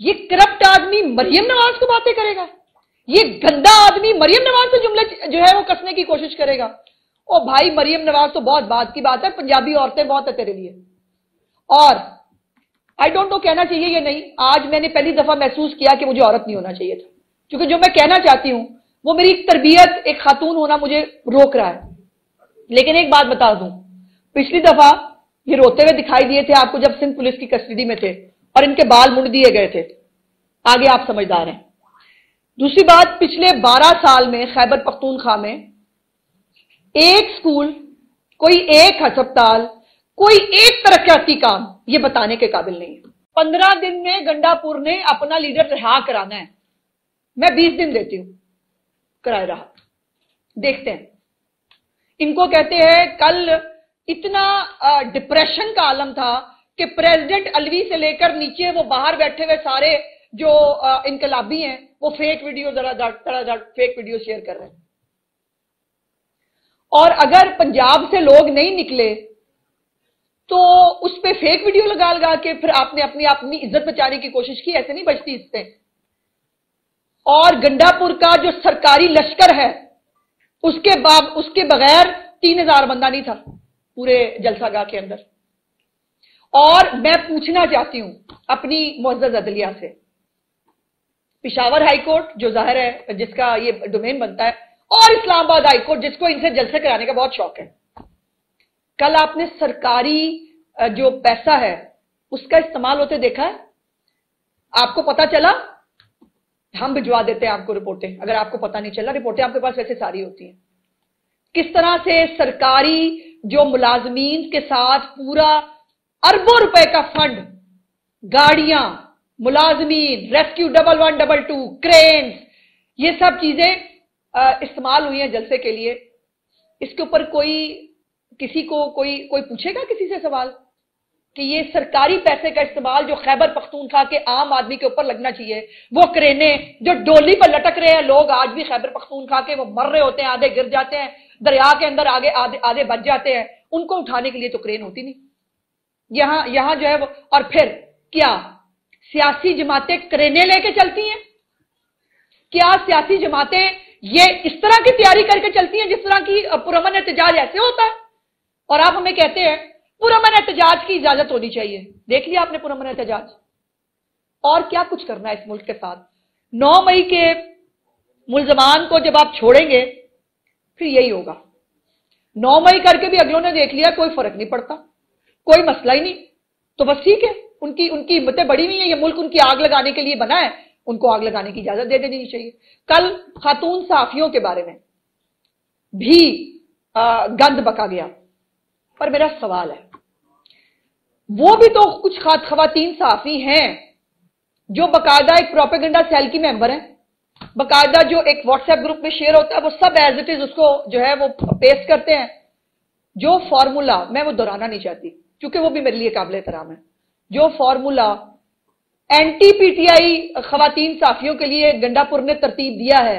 ये करप्ट आदमी मरियम नवाज को बातें करेगा, ये गंदा आदमी मरियम नवाज से जुमले जो है वो कसने की कोशिश करेगा। ओ भाई, मरियम नवाज तो बहुत बात की बात है, पंजाबी औरतें बहुत है तेरे लिए। और आई डोंट नो कहना चाहिए या नहीं, आज मैंने पहली दफा महसूस किया कि मुझे औरत नहीं होना चाहिए था, क्योंकि जो मैं कहना चाहती हूं वो मेरी तरबियत, एक खातून होना मुझे रोक रहा है। लेकिन एक बात बता दूं, पिछली दफा ये रोते हुए दिखाई दिए थे आपको जब सिंध पुलिस की कस्टडी में थे और इनके बाल मुड़ दिए गए थे। आगे आप समझदार हैं। दूसरी बात, पिछले 12 साल में खैबर पख्तूनख्वा में एक स्कूल, कोई एक अस्पताल, कोई एक तरक्याती काम ये बताने के काबिल नहीं है। 15 दिन में गंडापुर ने अपना लीडर रिहा कराना है, मैं 20 दिन देती हूं कराए रहा। देखते हैं। इनको कहते हैं कल इतना डिप्रेशन का आलम था कि प्रेसिडेंट अलवी से लेकर नीचे वो बाहर बैठे हुए सारे जो इनकलाबी हैं वो fake video fake video share कर रहे हैं। और अगर पंजाब से लोग नहीं निकले तो उस पे फेक वीडियो लगा लगा के फिर आपने अपनी इज्जत बचाने की कोशिश की। ऐसे नहीं बचती इससे। और गंडापुर का जो सरकारी लश्कर है उसके बगैर 3000 बंदा नहीं था पूरे जलसागाह के अंदर। और मैं पूछना चाहती हूं अपनी मुअज़्ज़ज़ अदलिया से, पेशावर हाईकोर्ट जो जाहिर है जिसका ये डोमेन बनता है, और इस्लामाबाद हाईकोर्ट जिसको इनसे जलसे कराने का बहुत शौक है, कल आपने सरकारी जो पैसा है उसका इस्तेमाल होते देखा है? आपको पता चला? हम भिजवा देते हैं आपको रिपोर्टें। अगर आपको पता नहीं चला, रिपोर्टें आपके पास वैसे सारी होती हैं। किस तरह से सरकारी जो मुलाजमीन के साथ पूरा अरबों रुपए का फंड, गाड़ियां, मुलाजमीन, रेस्क्यू 1112, क्रेन्स, ये सब चीजें इस्तेमाल हुई हैं जलसे के लिए। इसके ऊपर किसी को कोई पूछेगा किसी से सवाल कि ये सरकारी पैसे का इस्तेमाल जो खैबर पख्तूनख्वा के आम आदमी के ऊपर लगना चाहिए? वो क्रेने जो डोली पर लटक रहे हैं लोग आज भी खैबर पख्तूनख्वा के, वो मर रहे होते हैं, आधे गिर जाते हैं दरिया के अंदर, आधे बच जाते हैं, उनको उठाने के लिए तो क्रेन होती नहीं। यहां जो है वो, और फिर क्या सियासी जमातें क्रेने लेके चलती हैं? क्या सियासी जमातें ये इस तरह की तैयारी करके चलती हैं जिस तरह की पुरअमन एहतजाज ऐसे होता है? और आप हमें कहते हैं पुरअमन एहतजाज की इजाजत होनी चाहिए। देख लिया आपने पुरअमन एहतजाज? और क्या कुछ करना है इस मुल्क के साथ? 9 मई के मुल्जमान को जब आप छोड़ेंगे फिर यही होगा। 9 मई करके भी अगलों ने देख लिया कोई फर्क नहीं पड़ता, कोई मसला ही नहीं, तो बस ठीक है, उनकी हिम्मतें बड़ी हुई हैं। ये मुल्क उनकी आग लगाने के लिए बना है, उनको आग लगाने की इजाजत दे देनी चाहिए। कल खातून सहाफियों के बारे में भी गंद बका गया, पर मेरा सवाल है, वो भी तो कुछ खवातीन सहाफी हैं जो बाकायदा एक प्रोपेगेंडा सेल की मेंबर हैं, बाकायदा जो एक व्हाट्सएप ग्रुप में शेयर होता है वो सब एज इट इज उसको जो है वो पेस्ट करते हैं। जो फॉर्मूला, मैं वो दोहराना नहीं चाहती क्योंकि वो भी मेरे लिए काबिल एहतराम है, जो फॉर्मूला एंटी पीटीआई खवातीन साफियों के लिए गंडापुर ने तरतीब दिया है,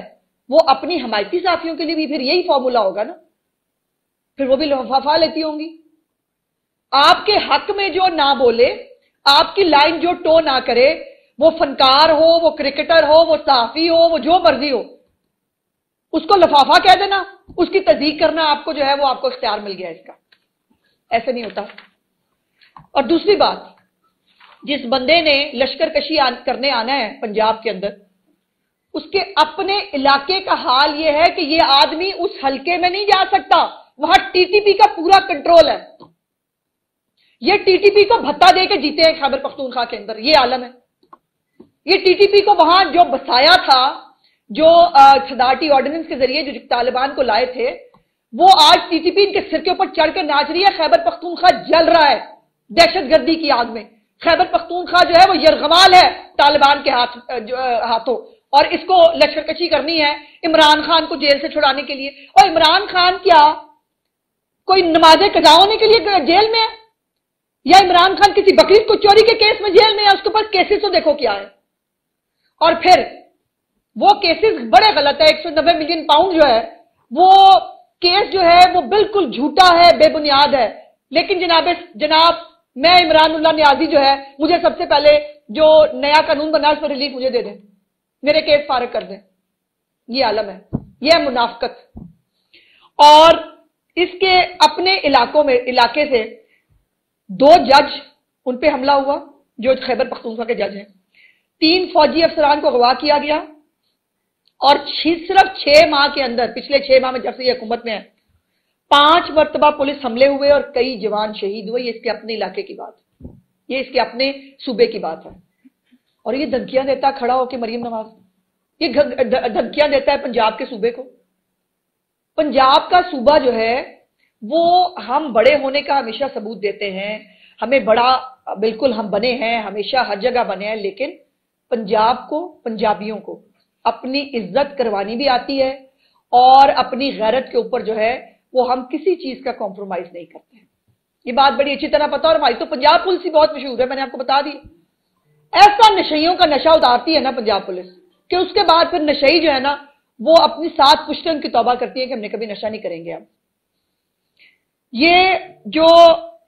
वो अपनी हमायती साफियों के लिए भी फिर यही फॉर्मूला होगा ना? फिर वो भी लफाफा लेती होंगी। आपके हक में जो ना बोले, आपकी लाइन जो टो ना करे, वो फनकार हो, वो क्रिकेटर हो, वो सहाफी हो, वो जो मर्जी हो, उसको लफाफा कह देना, उसकी तस्दीक करना आपको जो है वो आपको इख्तियार मिल गया इसका। ऐसे नहीं होता। और दूसरी बात, जिस बंदे ने लश्कर कशी करने आना है पंजाब के अंदर, उसके अपने इलाके का हाल यह है कि यह आदमी उस हलके में नहीं जा सकता, वहां टीटीपी का पूरा कंट्रोल है। ये टीटीपी को भत्ता देकर जीते हैं खैबर पख्तूनख्वा के अंदर, ये आलम है। ये टीटीपी को वहां जो बसाया था, जो सदारती ऑर्डिनेंस के जरिए जो तालिबान को लाए थे, वो आज टीटीपी इनके सिर के ऊपर चढ़ के नाच रही है। खैबर पख्तूनख्वा जल रहा है दहशतगर्दी की आग में। खैबर पख्तूनख्वा जो है वो यरगमाल है तालिबान के हाथों, और इसको लश्करकशी करनी है इमरान खान को जेल से छुड़ाने के लिए। और इमरान खान क्या कोई नमाजें कजा होने के लिए जेल में है, या इमरान खान किसी बकरीद को चोरी के केस में जेल में है? उसके पास केसेस तो देखो क्या है। और फिर वो केसेस बड़े गलत है। 190 मिलियन पाउंड जो है वो केस जो है वो बिल्कुल झूठा है, बेबुनियाद है। लेकिन जनाब मैं इमरान उल्लाह नियाजी जो है, मुझे सबसे पहले जो नया कानून बना उस पर रिलीफ मुझे दे दें, मेरे केस फारग कर दें। ये आलम है, ये है मुनाफकत। और इसके अपने इलाके से 2 जज, उन पे हमला हुआ जो खैबर पख्तूनख्वा के जज हैं, 3 फौजी अफसरान को अगवा किया गया और सिर्फ 6 माह के अंदर, पिछले 6 माह में जब से ये हुकूमत में है, 5 मरतबा पुलिस हमले हुए और कई जवान शहीद हुए। ये इसके अपने इलाके की बात, ये इसके अपने सूबे की बात है। और ये धमकियां देता खड़ा होकर मरीम नवाज, ये धमकियां देता है पंजाब के सूबे को। पंजाब का सूबा जो है वो हम बड़े होने का हमेशा सबूत देते हैं, हमें बड़ा बिल्कुल हम बने हैं, हमेशा हर जगह बने हैं, लेकिन पंजाब को, पंजाबियों को अपनी इज्जत करवानी भी आती है और अपनी गैरत के ऊपर जो है वो हम किसी चीज का कॉम्प्रोमाइज नहीं करते हैं। ये बात बड़ी अच्छी तरह पता। और हमारी तो पंजाब पुलिस ही बहुत मशहूर है, मैंने आपको बता दी। ऐसा नशइयों का नशा उतारती है ना पंजाब पुलिस कि उसके बाद फिर नशई जो है ना वो अपनी 7 पुश्तन की तौबा करती है कि हमने कभी नशा नहीं करेंगे। अब ये जो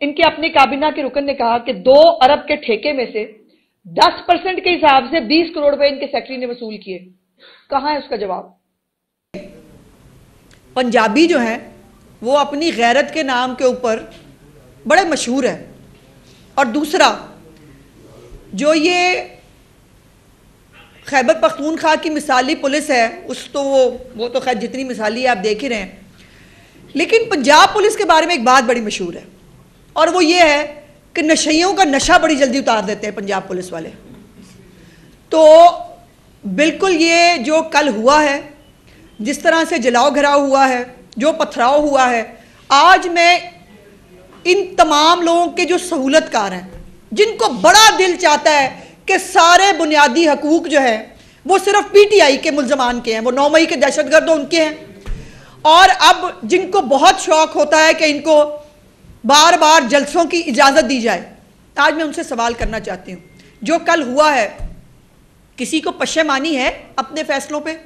इनके अपने काबीना के रुकन ने कहा कि 2 अरब के ठेके में से 10% के हिसाब से 20 करोड़ रुपए इनके सेक्रेटरी ने वसूल किए। कहां है उसका जवाब? पंजाबी जो है वो अपनी गैरत के नाम के ऊपर बड़े मशहूर है। और दूसरा, जो ये खैबर पख्तूनख्वा की मिसाली पुलिस है, वो तो खैर जितनी मिसाली है आप देख ही रहे हैं, लेकिन पंजाब पुलिस के बारे में एक बात बड़ी मशहूर है और वो ये है कि नशइयों का नशा बड़ी जल्दी उतार देते हैं पंजाब पुलिस वाले। तो बिल्कुल ये जो कल हुआ है, जिस तरह से जलाओ घराव हुआ है, जो पथराव हुआ है, आज मैं इन तमाम लोगों के जो सहूलतकार हैं, जिनको बड़ा दिल चाहता है कि सारे बुनियादी हकूक जो है वो सिर्फ पीटीआई के मुल्जमान के हैं, वो 9 मई के दहशतगर्द उनके हैं, और अब जिनको बहुत शौक होता है कि इनको बार बार जलसों की इजाज़त दी जाए, आज मैं उनसे सवाल करना चाहती हूँ, जो कल हुआ है किसी को पशेमानी है अपने फैसलों पे?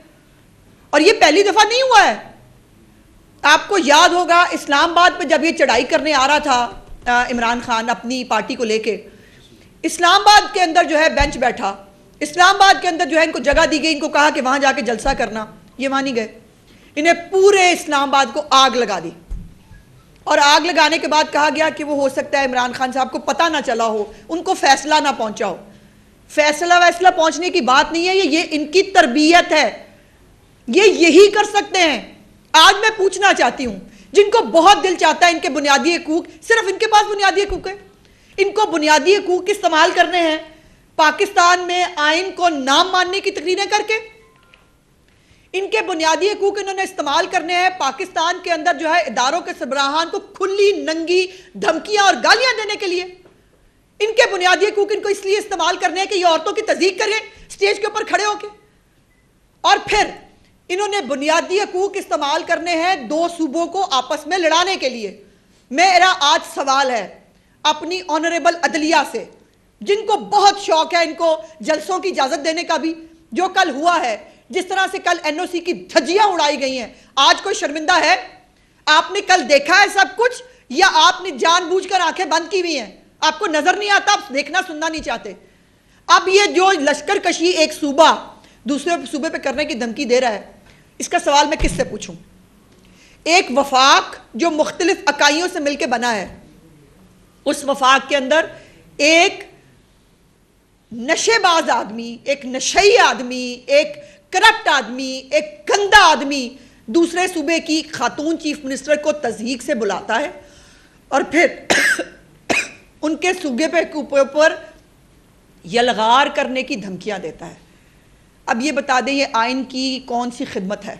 और ये पहली दफ़ा नहीं हुआ है। आपको याद होगा इस्लामाबाद पे जब ये चढ़ाई करने आ रहा था इमरान खान अपनी पार्टी को लेके, इस्लामाबाद के अंदर जो है बेंच बैठा, इस्लामाबाद के अंदर जो है इनको जगह दी गई, इनको कहा कि वहाँ जाके जलसा करना, ये वहाँ नहीं गए। इन्हें पूरे इस्लामाबाद को आग लगा दी और आग लगाने के बाद कहा गया कि वो हो सकता है इमरान खान साहब को पता ना चला हो, उनको फैसला ना पहुंचा हो। फैसला वैसला पहुंचने की बात नहीं है, ये इनकी तरबियत है, ये यही कर सकते हैं। आज मैं पूछना चाहती हूं, जिनको बहुत दिल चाहता है इनके बुनियादी हकूक, सिर्फ इनके पास बुनियादी हकूक है, इनको बुनियादी हकूक इस्तेमाल करने हैं पाकिस्तान में आइन को नाम मानने की तकरीरें करके। इनके बुनियादी हकूक इन्होंने इस्तेमाल करने हैं पाकिस्तान के अंदर जो है इदारों के सरबराहान को खुली नंगी धमकियां और गालियां देने के लिए। इनके बुनियादी हकूक इनको इसलिए इस्तेमाल करने हैं कि ये औरतों की तज़ीक करें स्टेज के ऊपर खड़े होकर, और फिर इन्होंने बुनियादी हकूक इस्तेमाल करने हैं 2 सूबों को आपस में लड़ाने के लिए। मेरा आज सवाल है अपनी ऑनरेबल अदलिया से, जिनको बहुत शौक है इनको जलसों की इजाजत देने का भी, जो कल हुआ है, जिस तरह से कल एनओसी की धज्जियां उड़ाई गई हैं, आज कोई शर्मिंदा है? आपने कल देखा है सब कुछ, या आपने जानबूझकर आंखें बंद की हुई हैं? आपको नजर नहीं आता, आप देखना सुनना नहीं चाहते। अब ये जो लश्कर कशी एक सूबा दूसरे सूबे पे करने की धमकी दे रहा है, इसका सवाल मैं किससे पूछूं? एक वफाक जो मुख्तलिफ इकाइयों से मिलकर बना है, उस वफाक के अंदर एक नशेबाज आदमी, एक नशई आदमी, एक करप्ट आदमी, एक गंदा आदमी दूसरे सूबे की खातून चीफ मिनिस्टर को तज़हीक से बुलाता है और फिर उनके सूबे पे ऊपर यलगार करने की धमकियां देता है। अब ये बता दें, ये आइन की कौन सी खिदमत है?